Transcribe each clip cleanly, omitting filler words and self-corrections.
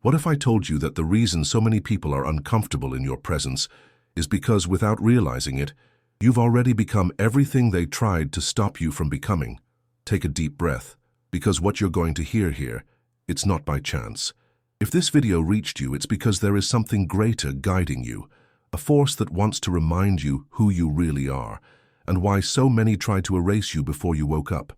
What if I told you that the reason so many people are uncomfortable in your presence is because, without realizing it, you've already become everything they tried to stop you from becoming? Take a deep breath, because what you're going to hear here, it's not by chance. If this video reached you, it's because there is something greater guiding you, a force that wants to remind you who you really are, and why so many tried to erase you before you woke up.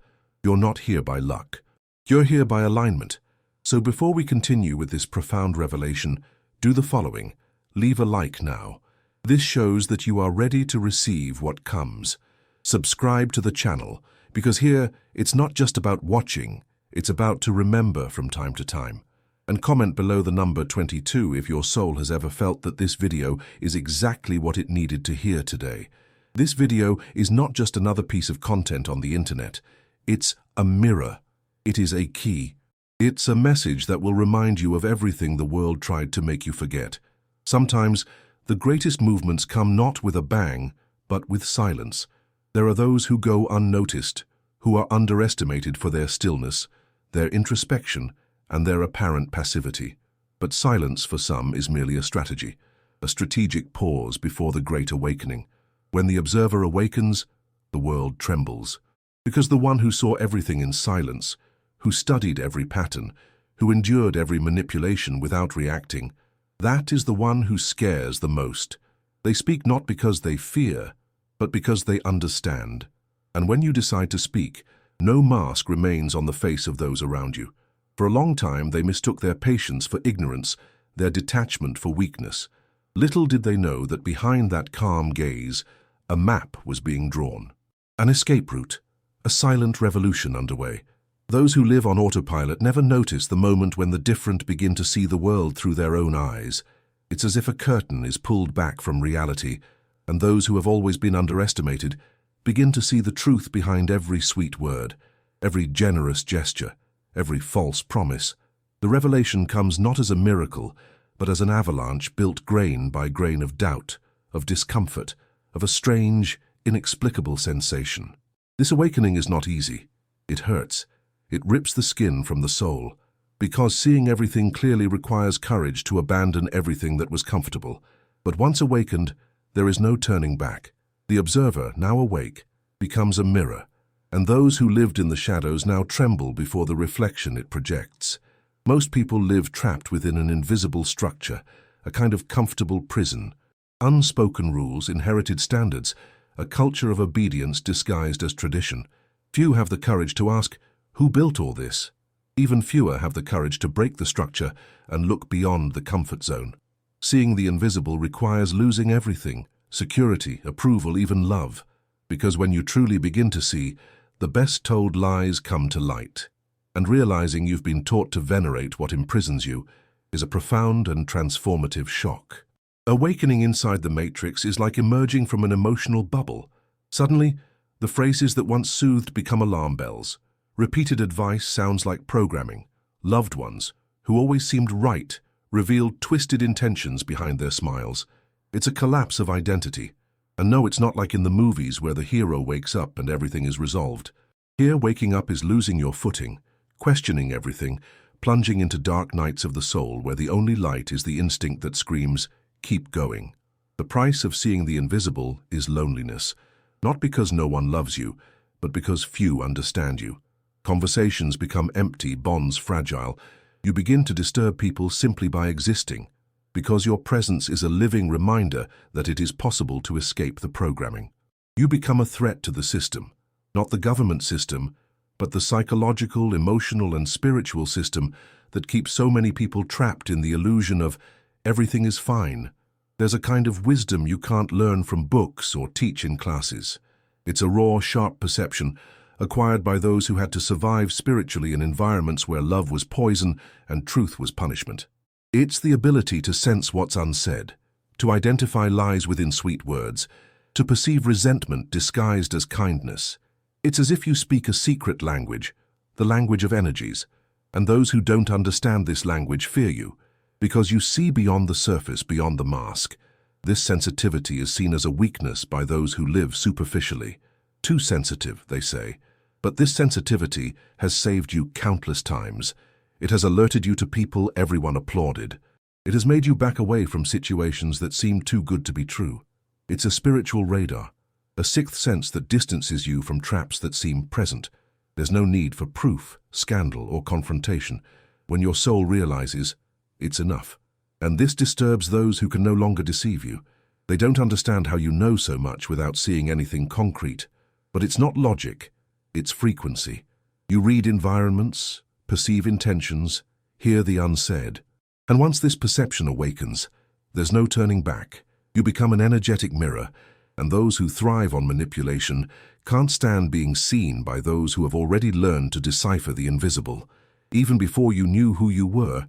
You're not here by luck. You're here by alignment. So before we continue with this profound revelation, do the following. Leave a like now. This shows that you are ready to receive what comes. Subscribe to the channel, because here it's not just about watching, it's about to remember from time to time. And comment below the number 22 if your soul has ever felt that this video is exactly what it needed to hear today. This video is not just another piece of content on the internet. It's a mirror. It is a key. It's a message that will remind you of everything the world tried to make you forget. Sometimes, the greatest movements come not with a bang, but with silence. There are those who go unnoticed, who are underestimated for their stillness, their introspection, and their apparent passivity. But silence for some is merely a strategy, a strategic pause before the great awakening. When the observer awakens, the world trembles. Because the one who saw everything in silence, who studied every pattern, who endured every manipulation without reacting, that is the one who scares the most. They speak not because they fear, but because they understand. And when you decide to speak, no mask remains on the face of those around you. For a long time, they mistook their patience for ignorance, their detachment for weakness. Little did they know that behind that calm gaze, a map was being drawn. An escape route, a silent revolution underway. Those who live on autopilot never notice the moment when the different begin to see the world through their own eyes. It's as if a curtain is pulled back from reality, and those who have always been underestimated begin to see the truth behind every sweet word, every generous gesture, every false promise. The revelation comes not as a miracle, but as an avalanche built grain by grain of doubt, of discomfort, of a strange, inexplicable sensation. This awakening is not easy. It hurts. It rips the skin from the soul, because seeing everything clearly requires courage to abandon everything that was comfortable. But once awakened, there is no turning back. The observer, now awake, becomes a mirror, and those who lived in the shadows now tremble before the reflection it projects. Most people live trapped within an invisible structure, a kind of comfortable prison. Unspoken rules, inherited standards, a culture of obedience disguised as tradition. Few have the courage to ask, who built all this? Even fewer have the courage to break the structure and look beyond the comfort zone. Seeing the invisible requires losing everything, security, approval, even love. Because when you truly begin to see, the best told lies come to light. And realizing you've been taught to venerate what imprisons you is a profound and transformative shock. Awakening inside the matrix is like emerging from an emotional bubble. Suddenly, the phrases that once soothed become alarm bells. Repeated advice sounds like programming. Loved ones, who always seemed right, revealed twisted intentions behind their smiles. It's a collapse of identity. And no, it's not like in the movies where the hero wakes up and everything is resolved. Here, waking up is losing your footing, questioning everything, plunging into dark nights of the soul where the only light is the instinct that screams, keep going. The price of seeing the invisible is loneliness, not because no one loves you, but because few understand you. Conversations become empty, bonds fragile. You begin to disturb people simply by existing, because your presence is a living reminder that it is possible to escape the programming. You become a threat to the system, not the government system, but the psychological, emotional, and spiritual system that keeps so many people trapped in the illusion of everything is fine. There's a kind of wisdom you can't learn from books or teach in classes. It's a raw, sharp perception acquired by those who had to survive spiritually in environments where love was poison and truth was punishment. It's the ability to sense what's unsaid, to identify lies within sweet words, to perceive resentment disguised as kindness. It's as if you speak a secret language, the language of energies, and those who don't understand this language fear you, because you see beyond the surface, beyond the mask. This sensitivity is seen as a weakness by those who live superficially. Too sensitive, they say. But this sensitivity has saved you countless times. It has alerted you to people everyone applauded. It has made you back away from situations that seem too good to be true. It's a spiritual radar, a sixth sense that distances you from traps that seem present. There's no need for proof, scandal, or confrontation when your soul realizes it's enough. And this disturbs those who can no longer deceive you. They don't understand how you know so much without seeing anything concrete. But it's not logic, it's frequency. You read environments, perceive intentions, hear the unsaid. And once this perception awakens, there's no turning back. You become an energetic mirror, and those who thrive on manipulation can't stand being seen by those who have already learned to decipher the invisible. Even before you knew who you were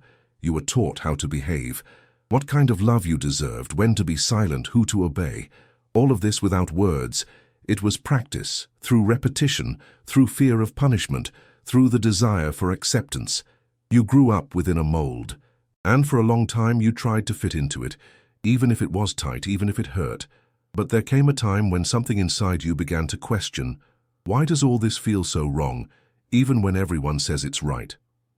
taught how to behave, what kind of love you deserved, when to be silent, who to obey. All of this without words. It was practice, through repetition, through fear of punishment, through the desire for acceptance. You grew up within a mold, and for a long time you tried to fit into it, even if it was tight, even if it hurt. But there came a time when something inside you began to question, why does all this feel so wrong, even when everyone says it's right?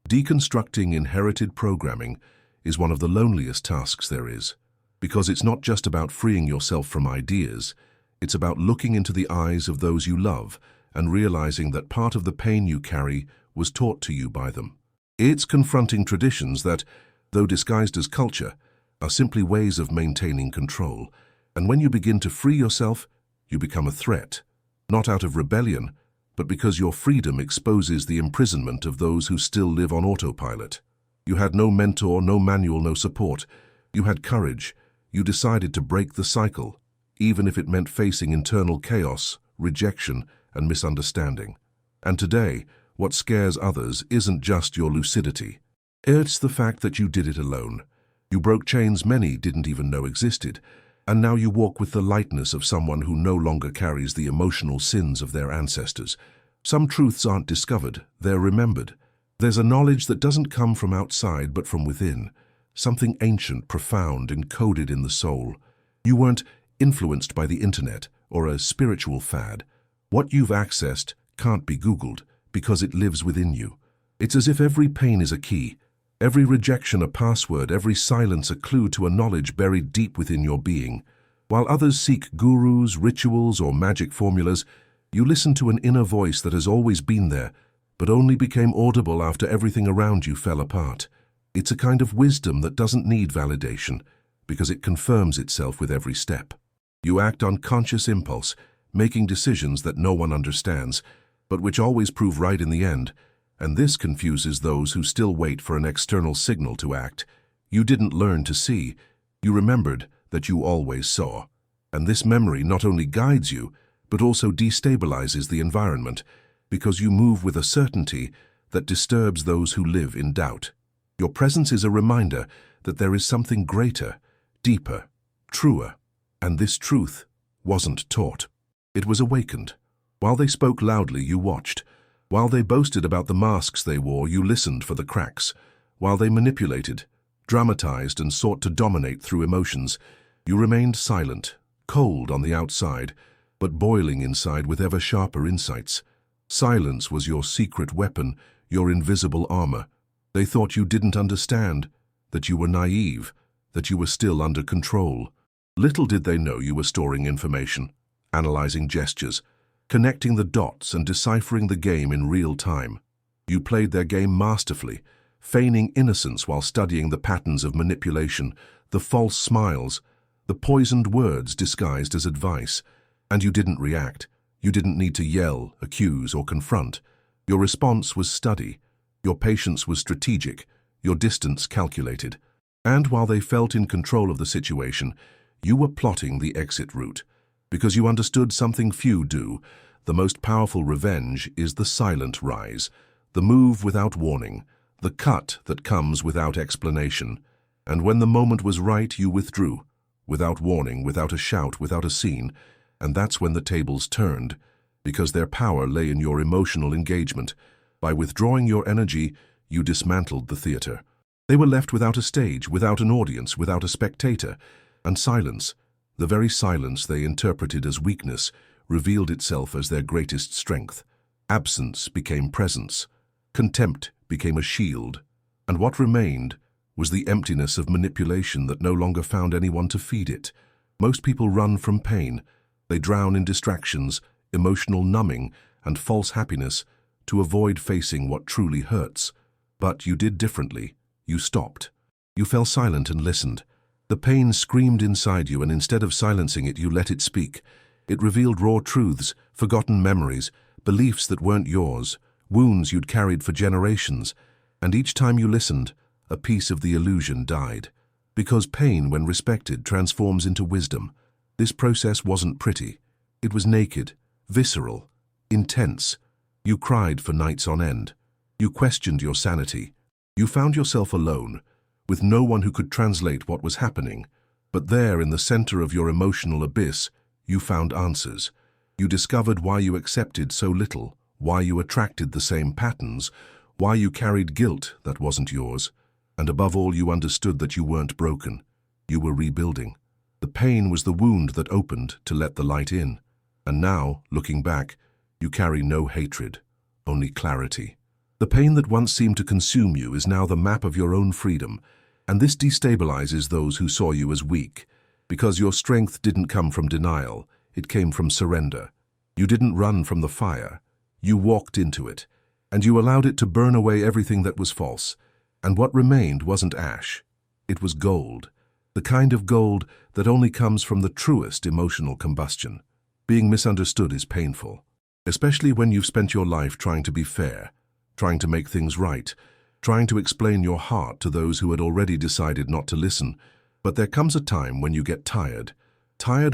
Deconstructing inherited programming is one of the loneliest tasks there is, because it's not just about freeing yourself from ideas, it's about looking into the eyes of those you love and realizing that part of the pain you carry was taught to you by them. It's confronting traditions that, though disguised as culture, are simply ways of maintaining control. And when you begin to free yourself, you become a threat, not out of rebellion, but because your freedom exposes the imprisonment of those who still live on autopilot. You had no mentor, no manual, no support. You had courage. You decided to break the cycle, even if it meant facing internal chaos, rejection, and misunderstanding. And today, what scares others isn't just your lucidity. It's the fact that you did it alone. You broke chains many didn't even know existed, and now you walk with the lightness of someone who no longer carries the emotional sins of their ancestors. Some truths aren't discovered, they're remembered. There's a knowledge that doesn't come from outside but from within, something ancient, profound, encoded in the soul. You weren't influenced by the internet or a spiritual fad. What you've accessed can't be Googled because it lives within you. It's as if every pain is a key, every rejection a password, every silence a clue to a knowledge buried deep within your being. While others seek gurus, rituals, or magic formulas, you listen to an inner voice that has always been there, but only became audible after everything around you fell apart. It's a kind of wisdom that doesn't need validation, because it confirms itself with every step. You act on conscious impulse, making decisions that no one understands, but which always prove right in the end. And this confuses those who still wait for an external signal to act. You didn't learn to see, you remembered that you always saw. And this memory not only guides you, but also destabilizes the environment, because you move with a certainty that disturbs those who live in doubt. Your presence is a reminder that there is something greater, deeper, truer, and this truth wasn't taught. It was awakened. While they spoke loudly, you watched. While they boasted about the masks they wore, you listened for the cracks. While they manipulated, dramatized, and sought to dominate through emotions, you remained silent, cold on the outside, but boiling inside with ever sharper insights. Silence was your secret weapon, your invisible armor. They thought you didn't understand, that you were naive, that you were still under control. Little did they know you were storing information, analyzing gestures, connecting the dots and deciphering the game in real time. You played their game masterfully, feigning innocence while studying the patterns of manipulation, the false smiles, the poisoned words disguised as advice. And you didn't react. You didn't need to yell, accuse, or confront. Your response was study. Your patience was strategic, your distance calculated. And while they felt in control of the situation, you were plotting the exit route. Because you understood something few do, the most powerful revenge is the silent rise, the move without warning, the cut that comes without explanation. And when the moment was right, you withdrew, without warning, without a shout, without a scene. And that's when the tables turned, because their power lay in your emotional engagement. By withdrawing your energy, you dismantled the theater. They were left without a stage, without an audience, without a spectator. And silence, the very silence they interpreted as weakness, revealed itself as their greatest strength. Absence became presence. Contempt became a shield. And what remained was the emptiness of manipulation that no longer found anyone to feed it. Most people run from pain. They drown in distractions, emotional numbing, and false happiness to avoid facing what truly hurts. But you did differently. You stopped. You fell silent and listened. The pain screamed inside you, and instead of silencing it, you let it speak. It revealed raw truths, forgotten memories, beliefs that weren't yours, wounds you'd carried for generations. And each time you listened, a piece of the illusion died. Because pain, when respected, transforms into wisdom. This process wasn't pretty. It was naked, visceral, intense. You cried for nights on end. You questioned your sanity. You found yourself alone, with no one who could translate what was happening. But there, in the center of your emotional abyss, you found answers. You discovered why you accepted so little, why you attracted the same patterns, why you carried guilt that wasn't yours. And above all, you understood that you weren't broken. You were rebuilding. The pain was the wound that opened to let the light in. And now, looking back, you carry no hatred, only clarity. The pain that once seemed to consume you is now the map of your own freedom, and this destabilizes those who saw you as weak, because your strength didn't come from denial, it came from surrender. You didn't run from the fire, you walked into it, and you allowed it to burn away everything that was false. And what remained wasn't ash, it was gold, the kind of gold that only comes from the truest emotional combustion. Being misunderstood is painful, especially when you've spent your life trying to be fair, trying to make things right, trying to explain your heart to those who had already decided not to listen. But there comes a time when you get tired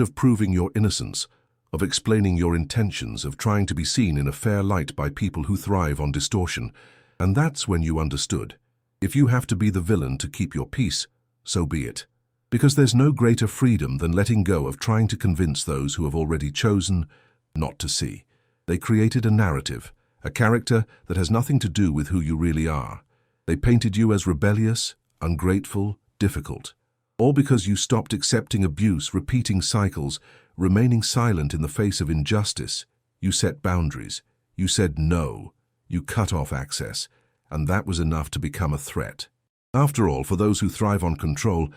of proving your innocence, of explaining your intentions, of trying to be seen in a fair light by people who thrive on distortion. And that's when you understood. If you have to be the villain to keep your peace, so be it. Because there's no greater freedom than letting go of trying to convince those who have already chosen not to see. They created a narrative, a character that has nothing to do with who you really are. They painted you as rebellious, ungrateful, difficult. All because you stopped accepting abuse, repeating cycles, remaining silent in the face of injustice. You set boundaries. You said no. You cut off access. And that was enough to become a threat. After all, for those who thrive on control,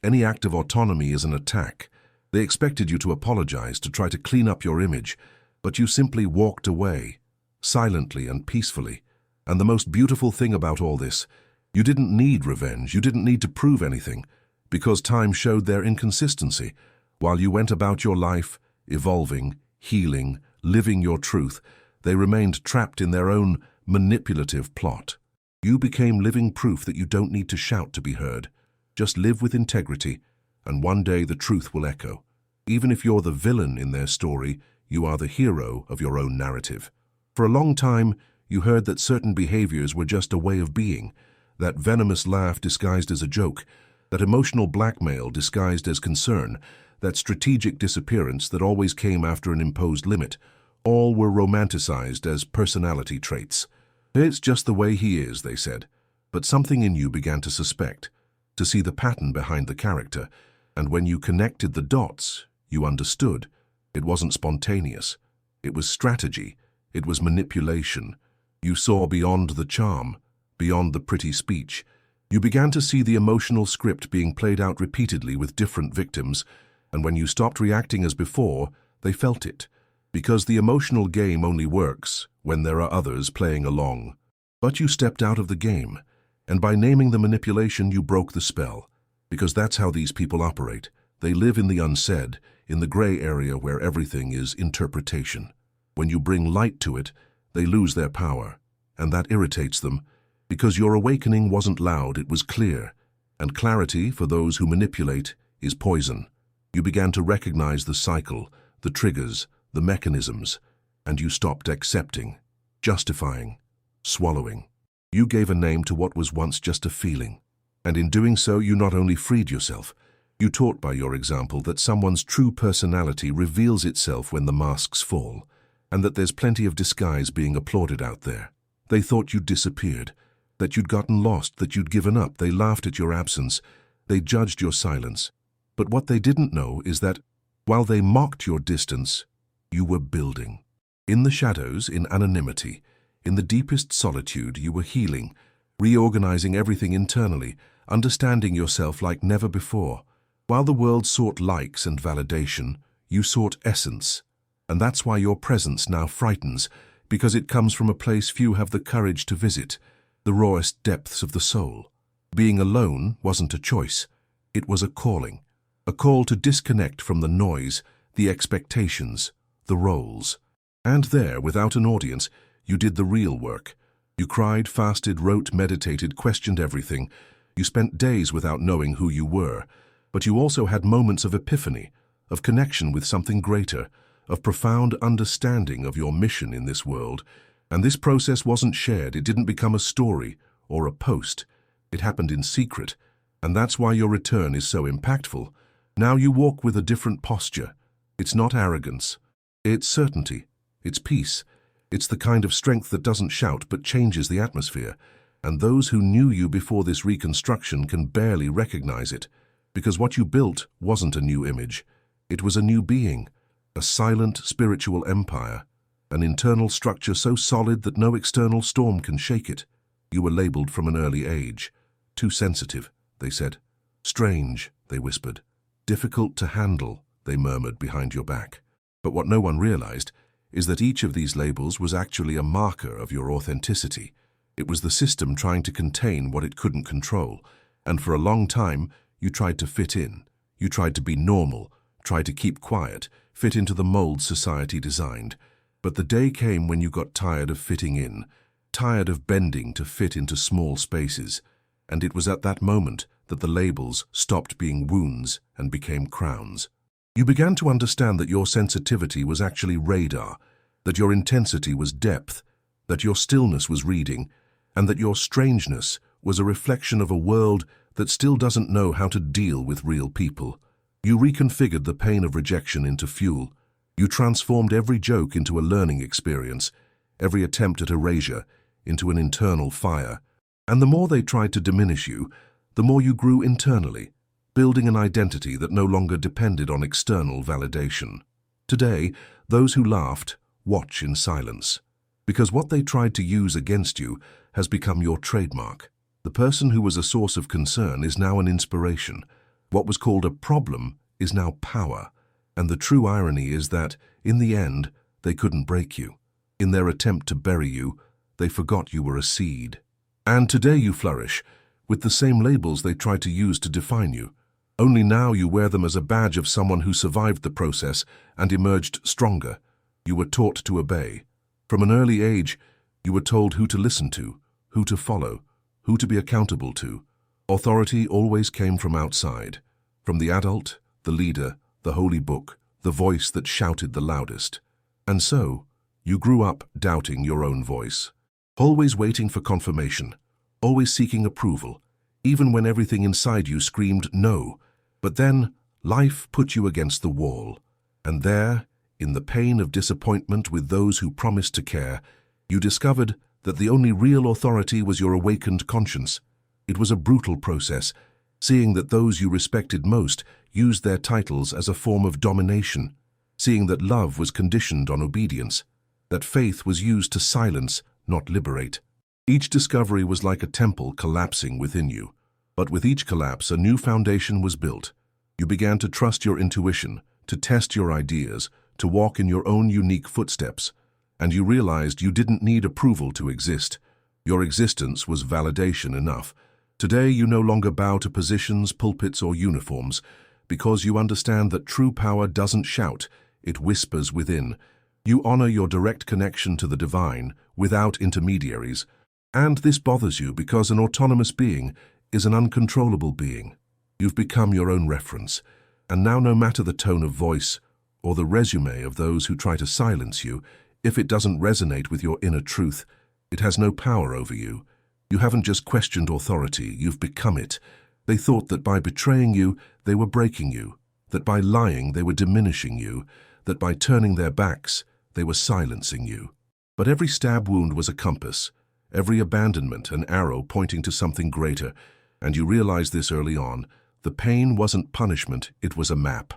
any act of autonomy is an attack. They expected you to apologize, to try to clean up your image, but you simply walked away, silently and peacefully. And the most beautiful thing about all this, you didn't need revenge, you didn't need to prove anything, because time showed their inconsistency. While you went about your life, evolving, healing, living your truth, they remained trapped in their own manipulative plot. You became living proof that you don't need to shout to be heard. Just live with integrity, and one day the truth will echo. Even if you're the villain in their story, you are the hero of your own narrative. For a long time, you heard that certain behaviors were just a way of being, that venomous laugh disguised as a joke, that emotional blackmail disguised as concern, that strategic disappearance that always came after an imposed limit. All were romanticized as personality traits. It's just the way he is, they said. But something in you began to suspect, to see the pattern behind the character, and when you connected the dots, you understood. It wasn't spontaneous. It was strategy. It was manipulation. You saw beyond the charm, beyond the pretty speech. You began to see the emotional script being played out repeatedly with different victims, and when you stopped reacting as before, they felt it. Because the emotional game only works when there are others playing along. But you stepped out of the game, and by naming the manipulation, you broke the spell. Because that's how these people operate. They live in the unsaid, in the gray area where everything is interpretation. When you bring light to it, they lose their power, and that irritates them, because your awakening wasn't loud, it was clear. And clarity, for those who manipulate, is poison. You began to recognize the cycle, the triggers, the mechanisms, and you stopped accepting, justifying, swallowing. You gave a name to what was once just a feeling. And in doing so, you not only freed yourself, you taught by your example that someone's true personality reveals itself when the masks fall, and that there's plenty of disguise being applauded out there. They thought you'd disappeared, that you'd gotten lost, that you'd given up. They laughed at your absence. They judged your silence. But what they didn't know is that, while they mocked your distance, you were building. In the shadows, in anonymity, in the deepest solitude, you were healing, reorganizing everything internally, understanding yourself like never before. While the world sought likes and validation, you sought essence. And that's why your presence now frightens, because it comes from a place few have the courage to visit, the rawest depths of the soul. Being alone wasn't a choice. It was a calling. A call to disconnect from the noise, the expectations, the roles. And there, without an audience, you did the real work. You cried, fasted, wrote, meditated, questioned everything. You spent days without knowing who you were. But you also had moments of epiphany, of connection with something greater, of profound understanding of your mission in this world. And this process wasn't shared. It didn't become a story or a post. It happened in secret. And that's why your return is so impactful. Now you walk with a different posture. It's not arrogance. It's certainty. It's peace. It's the kind of strength that doesn't shout but changes the atmosphere. And those who knew you before this reconstruction can barely recognize it. Because what you built wasn't a new image. It was a new being, a silent spiritual empire, an internal structure so solid that no external storm can shake it. You were labeled from an early age. Too sensitive, they said. Strange, they whispered. Difficult to handle, they murmured behind your back. But what no one realized is that each of these labels was actually a marker of your authenticity. It was the system trying to contain what it couldn't control. And for a long time, you tried to fit in. You tried to be normal, tried to keep quiet, fit into the mold society designed. But the day came when you got tired of fitting in, tired of bending to fit into small spaces. And it was at that moment that the labels stopped being wounds and became crowns. You began to understand that your sensitivity was actually radar, that your intensity was depth, that your stillness was reading, and that your strangeness was a reflection of a world that still doesn't know how to deal with real people. You reconfigured the pain of rejection into fuel. You transformed every joke into a learning experience, every attempt at erasure into an internal fire. And the more they tried to diminish you, the more you grew internally, building an identity that no longer depended on external validation. Today, those who laughed watch in silence, because what they tried to use against you has become your trademark. The person who was a source of concern is now an inspiration. What was called a problem is now power. And the true irony is that, in the end, they couldn't break you. In their attempt to bury you, they forgot you were a seed. And today you flourish, with the same labels they tried to use to define you. Only now you wear them as a badge of someone who survived the process and emerged stronger. You were taught to obey. From an early age, you were told who to listen to, who to follow, who to be accountable to. Authority always came from outside, from the adult, the leader, the holy book, the voice that shouted the loudest. And so, you grew up doubting your own voice, always waiting for confirmation, always seeking approval, even when everything inside you screamed no. But then, life put you against the wall. And there, in the pain of disappointment with those who promised to care, you discovered that the only real authority was your awakened conscience. It was a brutal process, seeing that those you respected most used their titles as a form of domination, seeing that love was conditioned on obedience, that faith was used to silence, not liberate. Each discovery was like a temple collapsing within you. But with each collapse, a new foundation was built. You began to trust your intuition, to test your ideas, to walk in your own unique footsteps. And you realized you didn't need approval to exist. Your existence was validation enough. Today you no longer bow to positions, pulpits, or uniforms, because you understand that true power doesn't shout, it whispers within. You honor your direct connection to the divine, without intermediaries. And this bothers you because an autonomous being is an uncontrollable being. You've become your own reference, and now no matter the tone of voice or the resume of those who try to silence you, if it doesn't resonate with your inner truth, it has no power over you. You haven't just questioned authority, you've become it. They thought that by betraying you, they were breaking you, that by lying they were diminishing you, that by turning their backs, they were silencing you. But every stab wound was a compass, every abandonment an arrow pointing to something greater, and you realized this early on. The pain wasn't punishment, it was a map.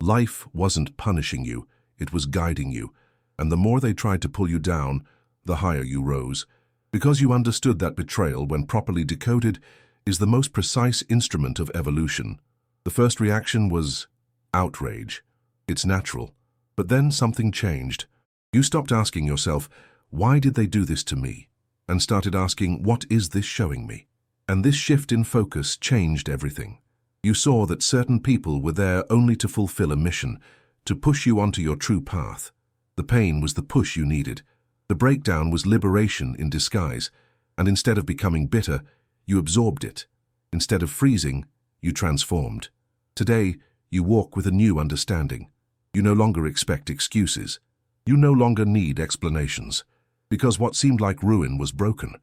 Life wasn't punishing you, it was guiding you. And the more they tried to pull you down, the higher you rose. Because you understood that betrayal, when properly decoded, is the most precise instrument of evolution. The first reaction was outrage. It's natural. But then something changed. You stopped asking yourself, why did they do this to me? And started asking, what is this showing me? And this shift in focus changed everything. You saw that certain people were there only to fulfill a mission, to push you onto your true path. The pain was the push you needed. The breakdown was liberation in disguise, and instead of becoming bitter, you absorbed it. Instead of freezing, you transformed. Today, you walk with a new understanding. You no longer expect excuses. You no longer need explanations, because what seemed like ruin was broken,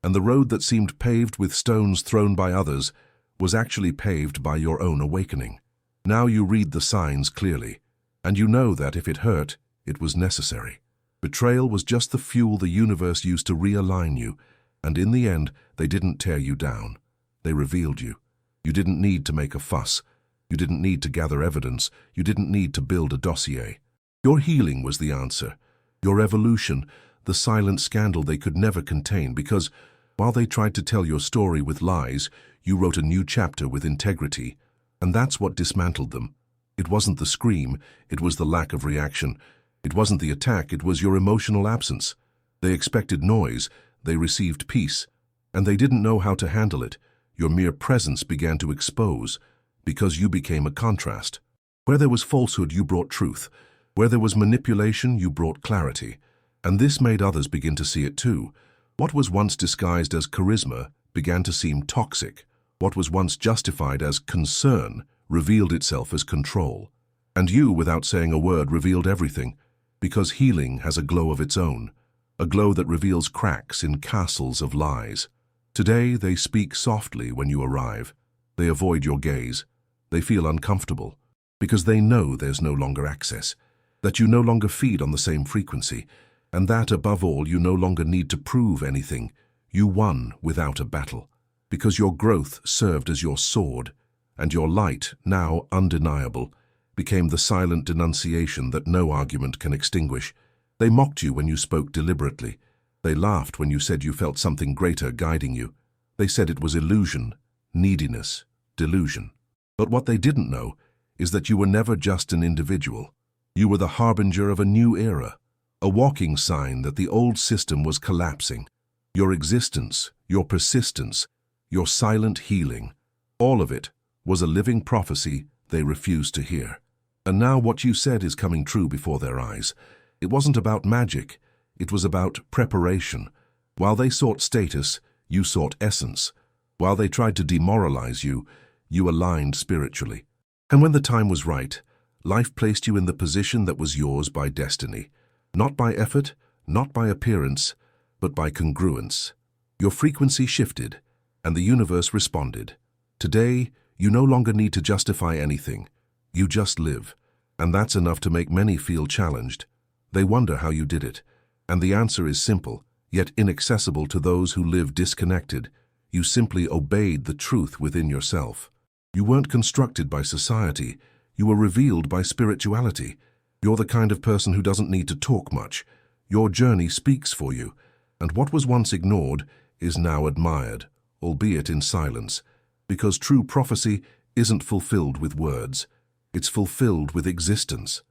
and the road that seemed paved with stones thrown by others was actually paved by your own awakening. Now you read the signs clearly, and you know that if it hurt, it was necessary. Betrayal was just the fuel the universe used to realign you, and in the end, they didn't tear you down. They revealed you. You didn't need to make a fuss. You didn't need to gather evidence. You didn't need to build a dossier. Your healing was the answer. Your evolution, the silent scandal they could never contain, because while they tried to tell your story with lies, you wrote a new chapter with integrity, and that's what dismantled them. It wasn't the scream, it was the lack of reaction. It wasn't the attack, it was your emotional absence. They expected noise, they received peace, and they didn't know how to handle it. Your mere presence began to expose, because you became a contrast. Where there was falsehood, you brought truth. Where there was manipulation, you brought clarity. And this made others begin to see it too. What was once disguised as charisma began to seem toxic. What was once justified as concern revealed itself as control. And you, without saying a word, revealed everything, because healing has a glow of its own, a glow that reveals cracks in castles of lies. Today, they speak softly when you arrive. They avoid your gaze. They feel uncomfortable, because they know there's no longer access, that you no longer feed on the same frequency, and that, above all, you no longer need to prove anything. You won without a battle, because your growth served as your sword, and your light, now undeniable, became the silent denunciation that no argument can extinguish. They mocked you when you spoke deliberately. They laughed when you said you felt something greater guiding you. They said it was illusion, neediness, delusion. But what they didn't know is that you were never just an individual. You were the harbinger of a new era, a walking sign that the old system was collapsing. Your existence, your persistence, your silent healing, all of it was a living prophecy they refused to hear. And now what you said is coming true before their eyes. It wasn't about magic, it was about preparation. While they sought status, you sought essence. While they tried to demoralize you, you aligned spiritually. And when the time was right, life placed you in the position that was yours by destiny. Not by effort, not by appearance, but by congruence. Your frequency shifted, and the universe responded. Today, you no longer need to justify anything. You just live, and that's enough to make many feel challenged. They wonder how you did it, and the answer is simple, yet inaccessible to those who live disconnected. You simply obeyed the truth within yourself. You weren't constructed by society, you were revealed by spirituality. You're the kind of person who doesn't need to talk much. Your journey speaks for you, and what was once ignored is now admired, albeit in silence, because true prophecy isn't fulfilled with words. It's fulfilled with existence.